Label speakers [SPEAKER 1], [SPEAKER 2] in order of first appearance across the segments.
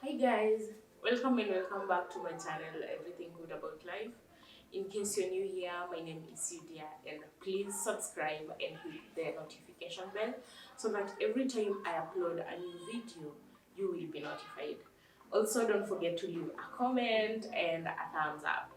[SPEAKER 1] Hi guys, welcome and welcome back to my channel Everything Good About Life. In case you're new here, my name is Yudia and please subscribe and hit the notification bell so that every time I upload a new video, you will be notified. Also, don't forget to leave a comment and a thumbs up.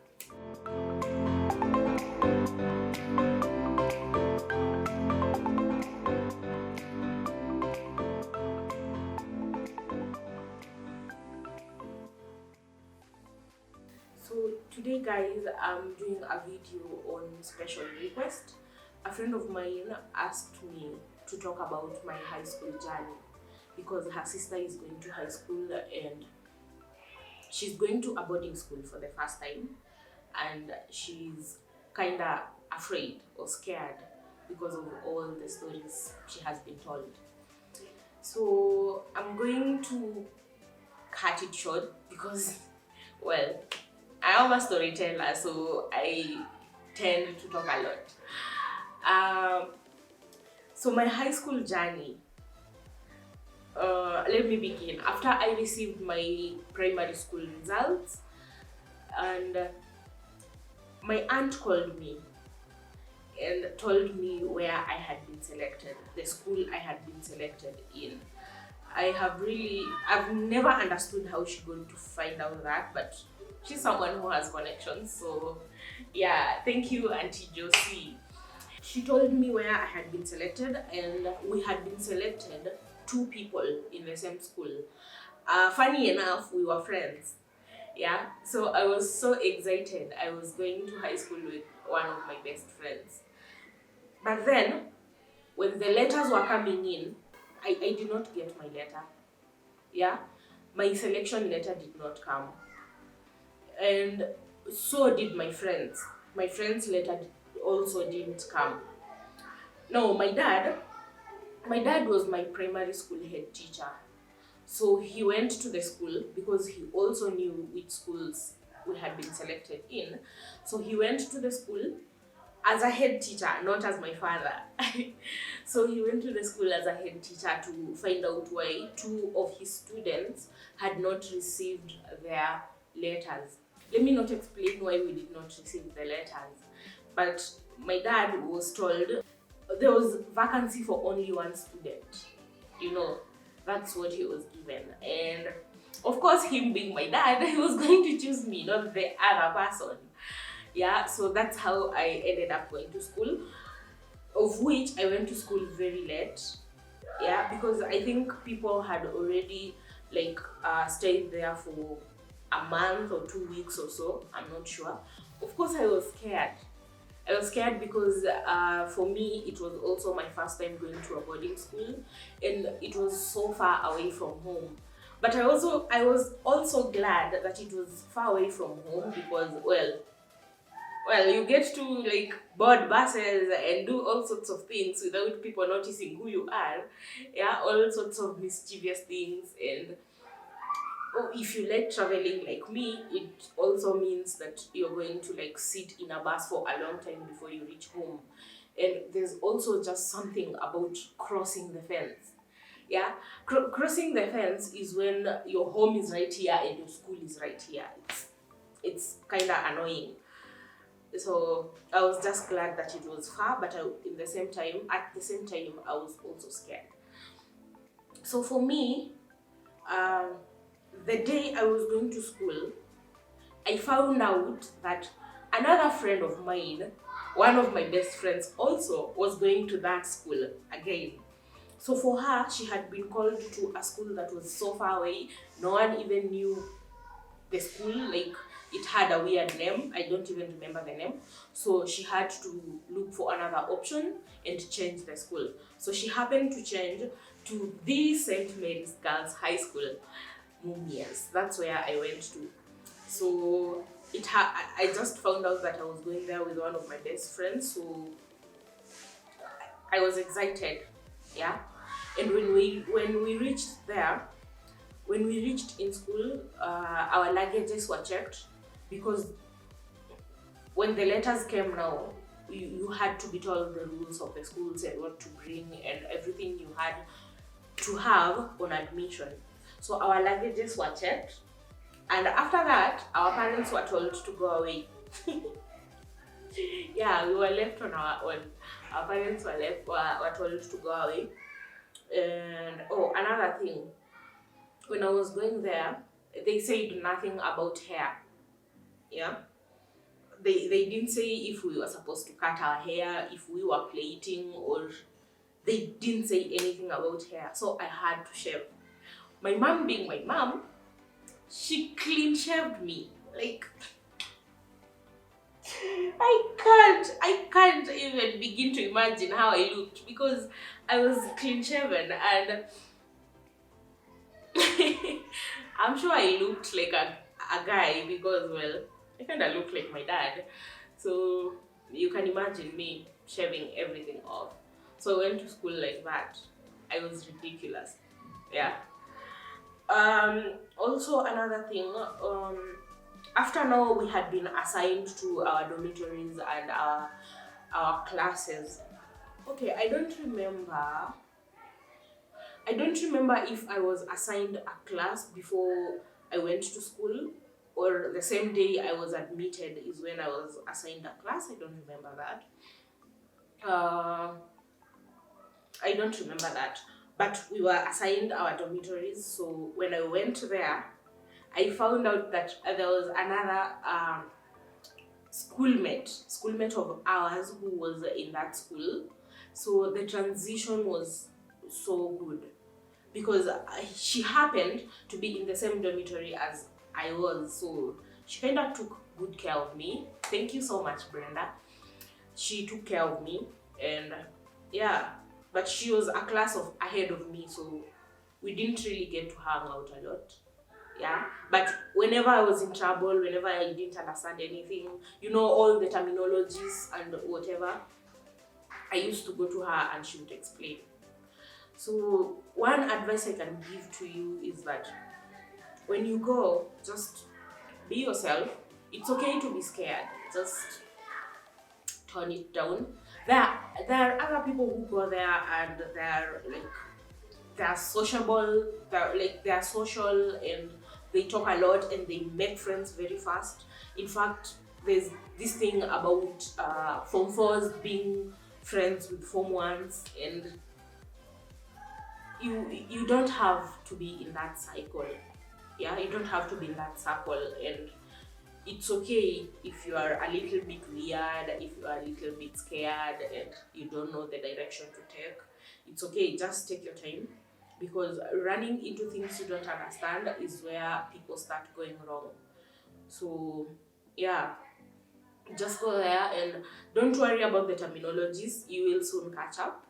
[SPEAKER 1] So today guys, I'm doing a video on special request. A friend of mine asked me to talk about my high school journey because her sister is going to high school and she's going to a boarding school for the first time, and she's kinda afraid or scared because of all the stories she has been told. So I'm going to cut it short because, well, I am a storyteller, so I tend to talk a lot. So my high school journey, let me begin. After I received my primary school results, and my aunt called me and told me where I had been selected, the school I had been selected in. I've never understood how she going to find out that, but she's someone who has connections. So yeah, thank you, Auntie Josie. She told me where I had been selected, and we had been selected two people in the same school. Funny enough, we were friends. Yeah, so I was so excited. I was going to high school with one of my best friends. But then, when the letters were coming in, I did not get my letter. Yeah, my selection letter did not come. And so did my friends. My friend's letter also didn't come. No, my dad was my primary school head teacher. So he went to the school because he also knew which schools we had been selected in. So he went to the school as a head teacher, not as my father. So he went to the school as a head teacher to find out why two of his students had not received their letters. Let me not explain why we did not receive the letters, but my dad was told there was vacancy for only one student. You know, that's what he was given. And of course, him being my dad, he was going to choose me, not the other person. Yeah, so that's how I ended up going to school, of which I went to school very late. Yeah, because I think people had already stayed there for a month or 2 weeks or so. I'm not sure. Of course, I was scared. I was scared because for me, it was also my first time going to a boarding school, and it was so far away from home. But I was also glad that it was far away from home because, well, you get to board buses and do all sorts of things without people noticing who you are. Yeah, all sorts of mischievous things. And if you like traveling like me, it also means that you're going to sit in a bus for a long time before you reach home. And there's also just something about crossing the fence. Yeah, crossing the fence is when your home is right here and your school is right here. It's kind of annoying. So I was just glad that it was far, but at the same time, I was also scared. So for me, the day I was going to school, I found out that another friend of mine, one of my best friends, also was going to that school again. So for her, she had been called to a school that was so far away. No one even knew the school. It had a weird name. I don't even remember the name. So she had to look for another option and change the school. So she happened to change to the St. Mary's Girls High School, Mumias. That's where I went to. So I just found out that I was going there with one of my best friends. So I was excited. Yeah. And when we reached there, when we reached in school, our luggages were checked because when the letters came now, you had to be told the rules of the schools and what to bring and everything you had to have on admission. So our luggages were checked, and after that, our parents were told to go away. Yeah, we were left on our own. Our parents were told to go away. And oh, another thing, when I was going there, they said nothing about hair. Yeah, they didn't say if we were supposed to cut our hair, if we were plating, or they didn't say anything about hair. So I had to shave. My mom, being my mom, she clean shaved me. Like, I can't even begin to imagine how I looked, because I was clean shaven, and I'm sure I looked like a guy, because, well, I kind of look like my dad. So you can imagine me shaving everything off. So I went to school like that. I was ridiculous. Yeah. Also another thing, after now we had been assigned to our dormitories and our classes. Okay, I don't remember if I was assigned a class before I went to school, or the same day I was admitted is when I was assigned a class. I don't remember that. I don't remember that. But we were assigned our dormitories, so when I went there, I found out that there was another schoolmate of ours who was in that school. So the transition was so good, because she happened to be in the same dormitory as I was. So she kind of took good care of me. Thank you so much, Brenda. She took care of me, and yeah, but she was a class of ahead of me, so we didn't really get to hang out a lot. Yeah, but whenever I was in trouble, whenever I didn't understand anything, all the terminologies and whatever, I used to go to her and she would explain. So one advice I can give to you is that when you go, just be yourself. It's okay to be scared. Just turn it down. There are other people who go there and they're sociable. They're social, and they talk a lot and they make friends very fast. In fact, there's this thing about Form 4s being friends with Form 1s, and you don't have to be in that cycle. Yeah, you don't have to be in that circle, and it's okay if you are a little bit weird, if you are a little bit scared and you don't know the direction to take. It's okay, just take your time, because running into things you don't understand is where people start going wrong. So yeah, just go there and don't worry about the terminologies, you will soon catch up.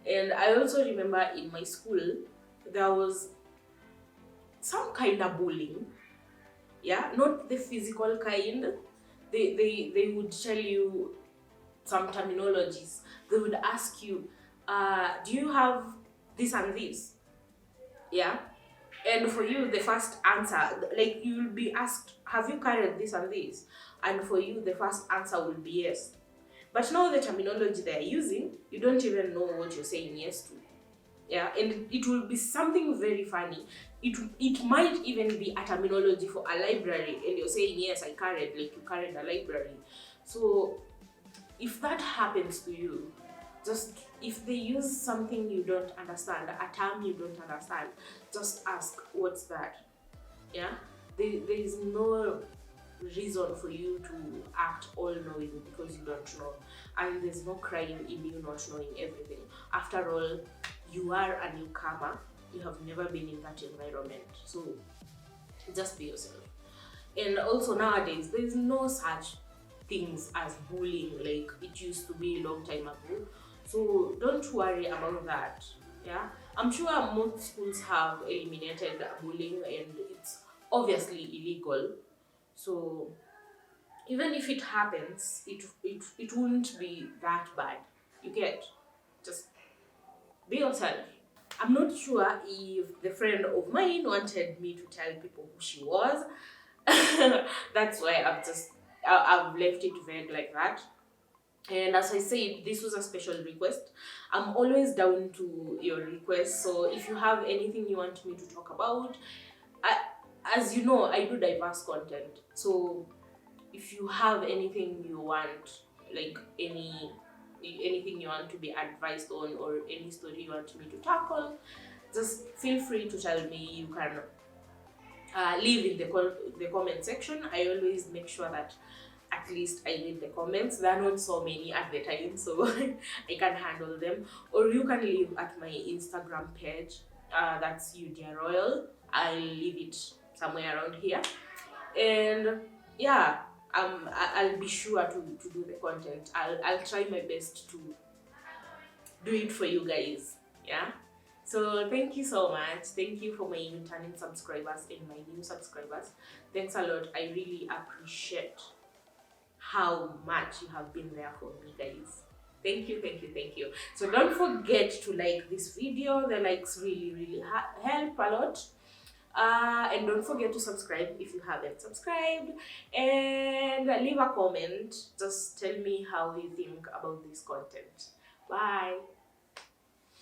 [SPEAKER 1] And I also remember in my school there was some kind of bullying. Yeah, not the physical kind. They would tell you some terminologies. They would ask you, do you have this and this? Yeah, and for you the first answer, like, you'll be asked, have you carried this and this? And for you the first answer will be yes. But now the terminology they're using, you don't even know what you're saying yes to. Yeah, and it will be something very funny. It might even be a terminology for a library, and you're saying yes, I carried, like you carried a library. So if that happens to you, just, if they use something you don't understand, a term you don't understand, just ask, what's that? Yeah, there is no reason for you to act all knowing because you don't know, and there's no crime in you not knowing everything. After all, you are a newcomer, you have never been in that environment, so just be yourself. And also nowadays there's no such things as bullying like it used to be a long time ago, so don't worry about that. Yeah, I'm sure most schools have eliminated bullying and it's obviously illegal. So even if it happens, it won't be that bad. You get, just be yourself. I'm not sure if the friend of mine wanted me to tell people who she was. That's why I've left it vague like that. And as I said, this was a special request. I'm always down to your requests. So if you have anything you want me to talk about, I, as you know, I do diverse content. So if you have anything you want, like anything you want to be advised on, or any story you want me to tackle, just feel free to tell me. You can leave in the comment section. I always make sure that at least I read the comments. There are not so many at the time, so I can handle them. Or you can leave at my Instagram page. That's you, dear Royal. I'll leave it somewhere around here. And yeah, I'll be sure to do the content. I'll try my best to do it for you guys. Yeah. So thank you so much. Thank you for my returning subscribers and my new subscribers. Thanks a lot. I really appreciate how much you have been there for me, guys. Thank you, thank you, thank you. So don't forget to like this video. The likes really help a lot. And don't forget to subscribe if you haven't subscribed, and leave a comment. Just tell me how you think about this content. Bye.